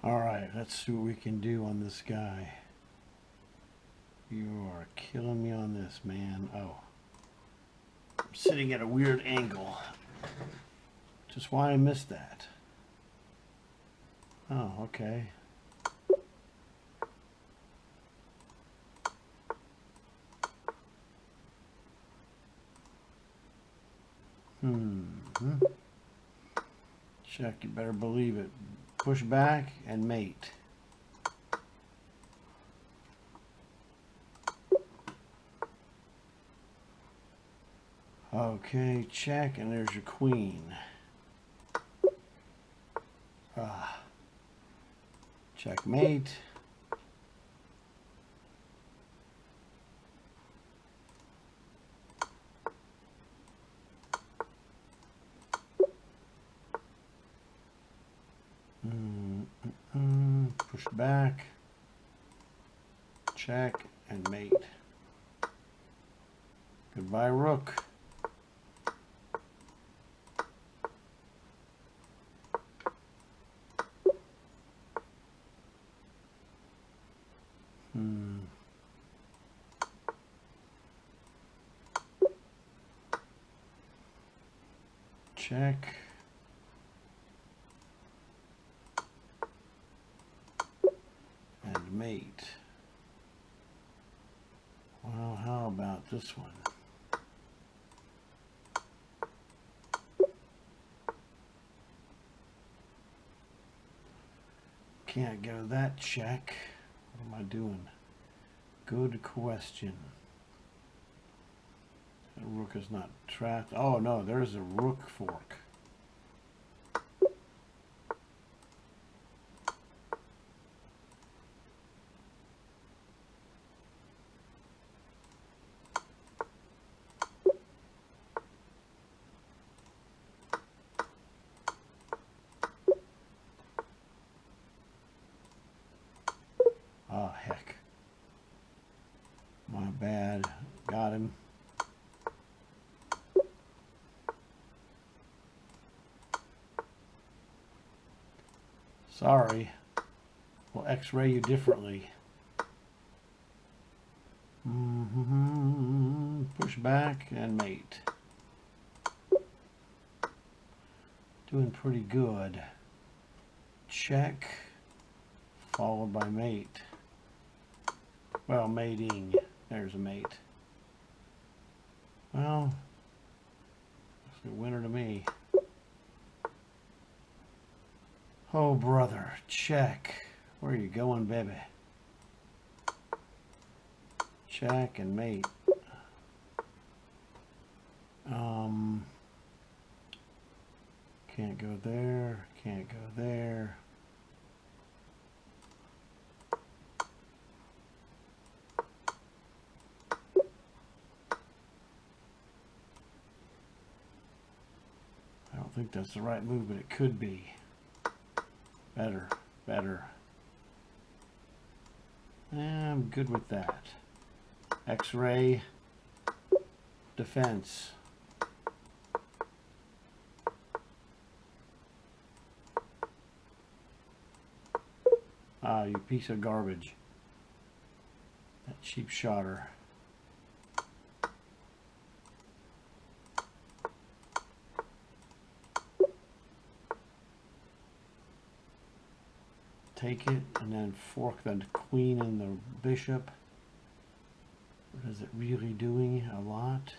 Alright, let's see what we can do on this guy. You are killing me on this, man. Oh. I'm sitting at a weird angle. Just why I missed that. Oh, okay. Check, you better believe it. Push back and mate. Okay, check, and there's your queen. Checkmate. Push back. Check and mate. Goodbye, rook. Check. And mate. Well, how about this one? Can't go that check. What am I doing? Good question. The rook is not trapped. Oh no, there's a rook fork. Oh heck. My bad. Got him. Sorry. We'll X-ray you differently. Push back and mate. Doing pretty good. Check. Followed by mate. Well, mating. There's a mate. Well, it's a winner to me. Oh, brother. Check. Where are you going, baby? Check and mate. Can't go there. Can't go there. I don't think that's the right move, but it could be. Better, better. I'm good with that. X-ray, defense. Ah, you piece of garbage. That cheap shotter. Take it and then fork the queen and the bishop. What is it really doing? A lot?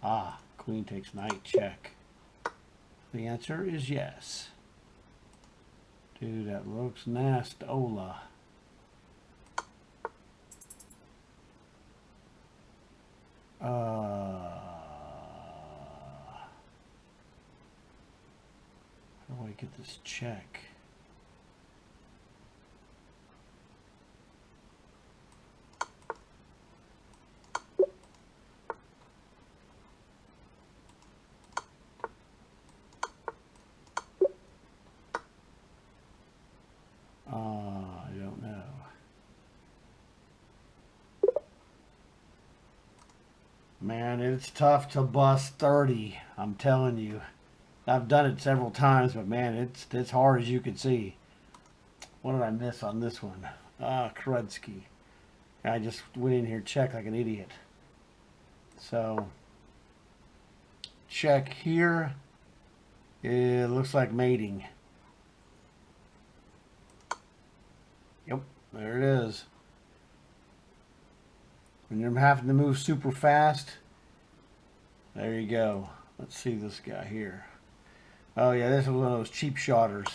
Ah, queen takes knight, check. The answer is yes. Dude, that looks nasty. Ola. How do I get this check? I don't know. Man, it's tough to bust 30. I'm telling you. I've done it several times, but man, it's hard as you can see. What did I miss on this one? Krudsky. I just went in here, check like an idiot. So, check here. It looks like mating. Yep, there it is. When you're having to move super fast, there you go. Let's see this guy here. Oh yeah, this is one of those cheap shotters.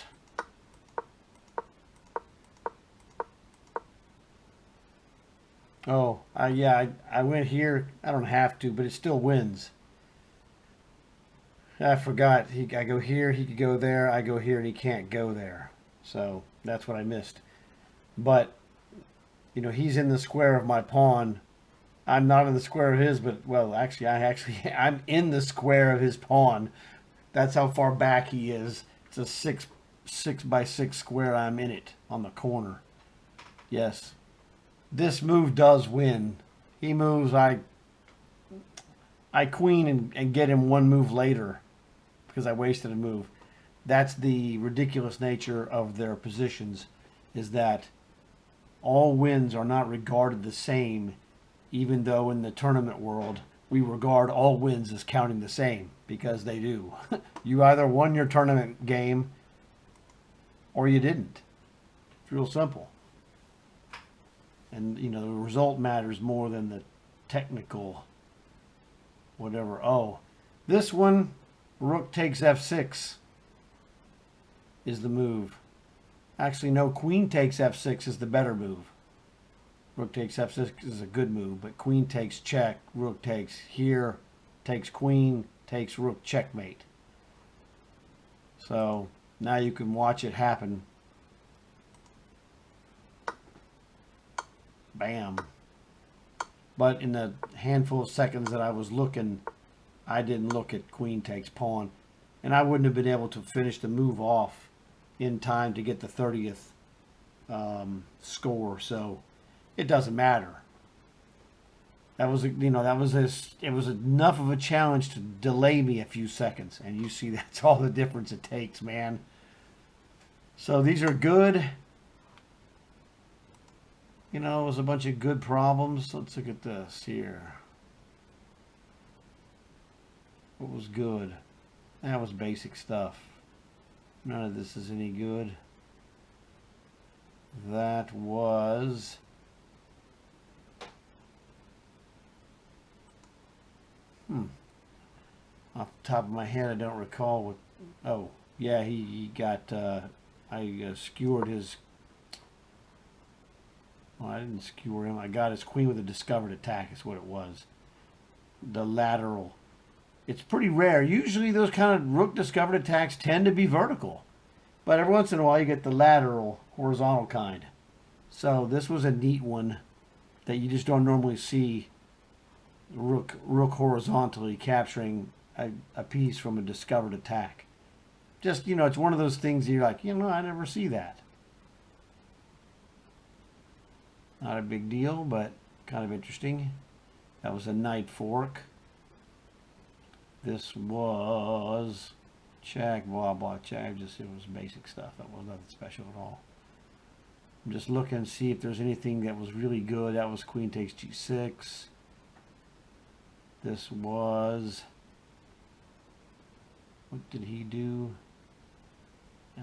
Oh, yeah, I went here. I don't have to, but it still wins. I forgot. I go here, he could go there. I go here, and he can't go there. So that's what I missed. But, you know, he's in the square of my pawn. I'm not in the square of his, but, well, actually, I'm in the square of his pawn. That's how far back he is. It's a 6 by 6 square. I'm in it on the corner. Yes. This move does win. He moves, I queen and get him one move later because I wasted a move. That's the ridiculous nature of their positions, is that all wins are not regarded the same, even though in the tournament world we regard all wins as counting the same, because they do. You either won your tournament game or you didn't. It's real simple. And, you know, the result matters more than the technical whatever. Oh, this one, rook takes f6 is the move. Actually, no, queen takes f6 is the better move. Rook takes f6 is a good move, but queen takes check, rook takes here, takes queen, takes rook, checkmate. So now you can watch it happen. Bam. But in the handful of seconds that I was looking, I didn't look at queen takes pawn. And I wouldn't have been able to finish the move off in time to get the 30th score. So it doesn't matter. That was, you know, it was enough of a challenge to delay me a few seconds. And you see, that's all the difference it takes, man. So these are good. You know, it was a bunch of good problems. Let's look at this here. What was good? That was basic stuff. None of this is any good. That was... Off the top of my head, I don't recall what... Oh, yeah, he got... I skewered his... Well, I didn't skewer him. I got his queen with a discovered attack is what it was. The lateral. It's pretty rare. Usually those kind of rook discovered attacks tend to be vertical. But every once in a while you get the lateral, horizontal kind. So this was a neat one that you just don't normally see. Rook horizontally capturing a piece from a discovered attack. Just, you know, it's one of those things you're like, you know, I never see that. Not a big deal, but kind of interesting. That was a knight fork. This was check, blah, blah, check. It was basic stuff. That was nothing special at all. I'm just looking to see if there's anything that was really good. That was queen takes g6. This was... What did he do?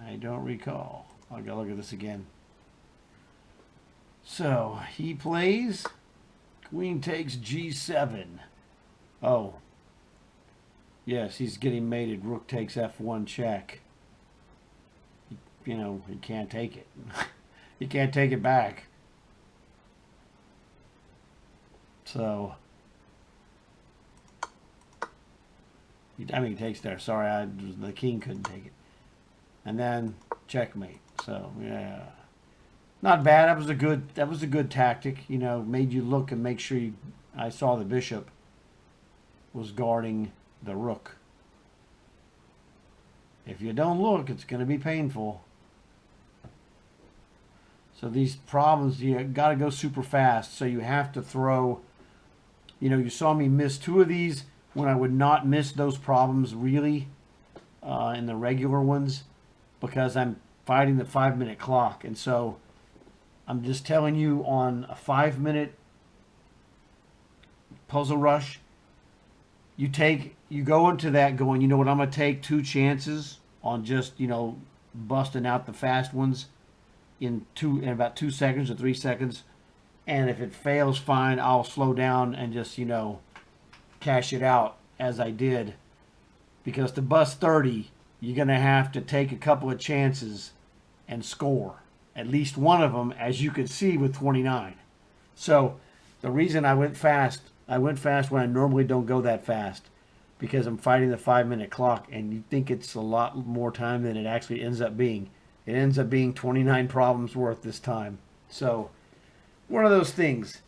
I don't recall. I'll go look at this again. So, he plays queen takes g7. Oh. Yes, he's getting mated. Rook takes f1 check. You know, he can't take it. He can't take it back. So, I mean, he takes there. Sorry, the king couldn't take it. And then checkmate. So, yeah. Not bad. That was a good tactic. You know, made you look and make sure I saw the bishop was guarding the rook. If you don't look, it's going to be painful. So these problems, you got to go super fast. So you have to throw, you know, you saw me miss 2 of these when I would not miss those problems really in the regular ones, because I'm fighting the 5-minute clock. And so I'm just telling you, on a 5-minute puzzle rush, you go into that going, you know what, I'm going to take 2 chances on just, busting out the fast ones in about 2 seconds or 3 seconds. And if it fails, fine, I'll slow down and just, cash it out as I did. Because to bust 30, you're going to have to take a couple of chances and score. At least one of them, as you could see with 29. So the reason I went fast when I normally don't go that fast, because I'm fighting the 5-minute clock, and you think it's a lot more time than it actually ends up being. It ends up being 29 problems worth this time. So one of those things.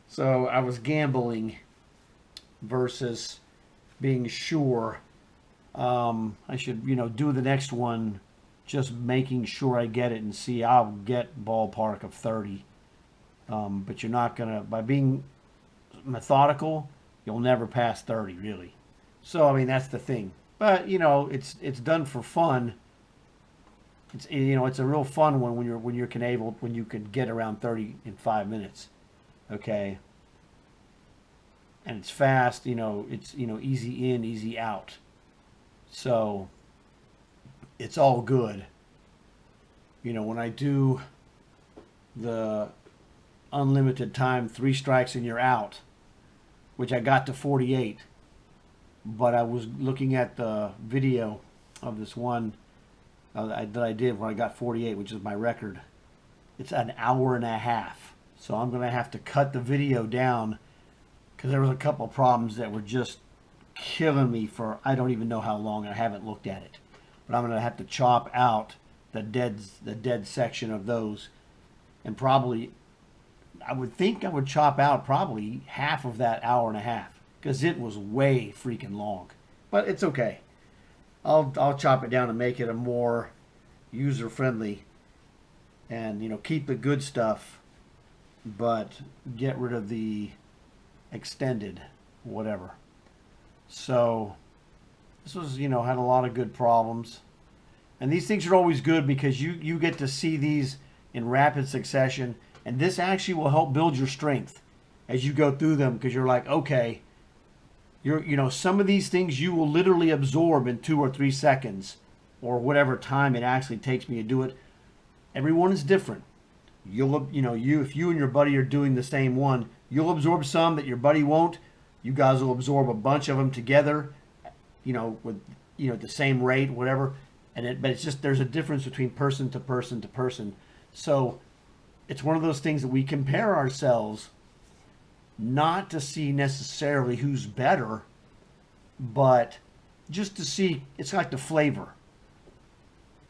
So I was gambling versus being sure. I should, do the next one, just making sure I get it and see. I'll get ballpark of 30. But you're not going to, by being methodical, you'll never pass 30, really. So, I mean, that's the thing. But, it's done for fun. It's it's a real fun one when you can get around 30 in 5 minutes. Okay. And it's fast, it's easy in, easy out. So it's all good. When I do the unlimited time 3 strikes and you're out, which I got to 48, but I was looking at the video of this one that I did when I got 48, which is my record. It's an hour and a half. So I'm going to have to cut the video down because there was a couple of problems that were just killing me for I don't even know how long. I haven't looked at it. But I'm going to have to chop out the dead section of those, and probably I would think I would chop out probably half of that hour and a half, because it was way freaking long. But it's okay. I'll chop it down and make it a more user friendly, and keep the good stuff, but get rid of the extended whatever. So this was, had a lot of good problems. And these things are always good because you get to see these in rapid succession. And this actually will help build your strength as you go through them, because you're like, okay, some of these things you will literally absorb in 2 or 3 seconds, or whatever time it actually takes me to do it. Everyone is different. If you and your buddy are doing the same one, you'll absorb some that your buddy won't. You guys will absorb a bunch of them together, with the same rate, whatever. But it's just, there's a difference between person to person to person. So it's one of those things that we compare ourselves, not to see necessarily who's better, but just to see. It's like the flavor.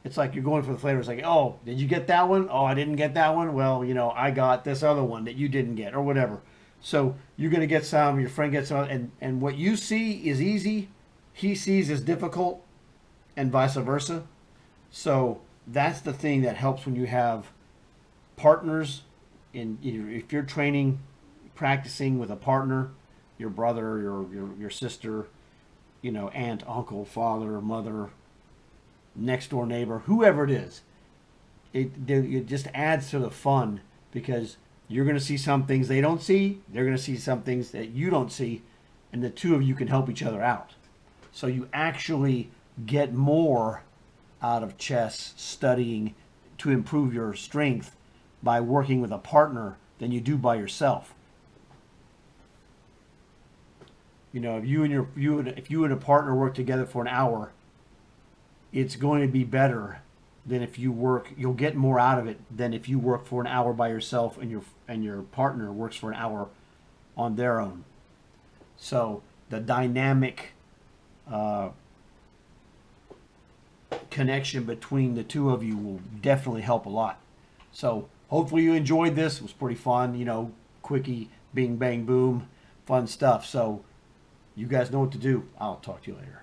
It's like you're going for the flavor. It's like, oh, did you get that one? Oh, I didn't get that one. Well, I got this other one that you didn't get, or whatever. So you're going to get some, your friend gets some, and what you see is easy, he sees as difficult, and vice versa. So that's the thing that helps when you have partners. If you're practicing with a partner, your brother, your sister, aunt, uncle, father, mother, next door neighbor, whoever it is, it just adds to the fun, because you're going to see some things they don't see. They're going to see some things that you don't see. And the two of you can help each other out. So you actually get more out of chess studying to improve your strength by working with a partner than you do by yourself. If you and a partner work together for an hour, it's going to be better than if you'll get more out of it than if you work for an hour by yourself and your partner works for an hour on their own. So the dynamic connection between the two of you will definitely help a lot. So hopefully you enjoyed this. It was pretty fun, quickie, bing, bang, boom, fun stuff. So you guys know what to do. I'll talk to you later.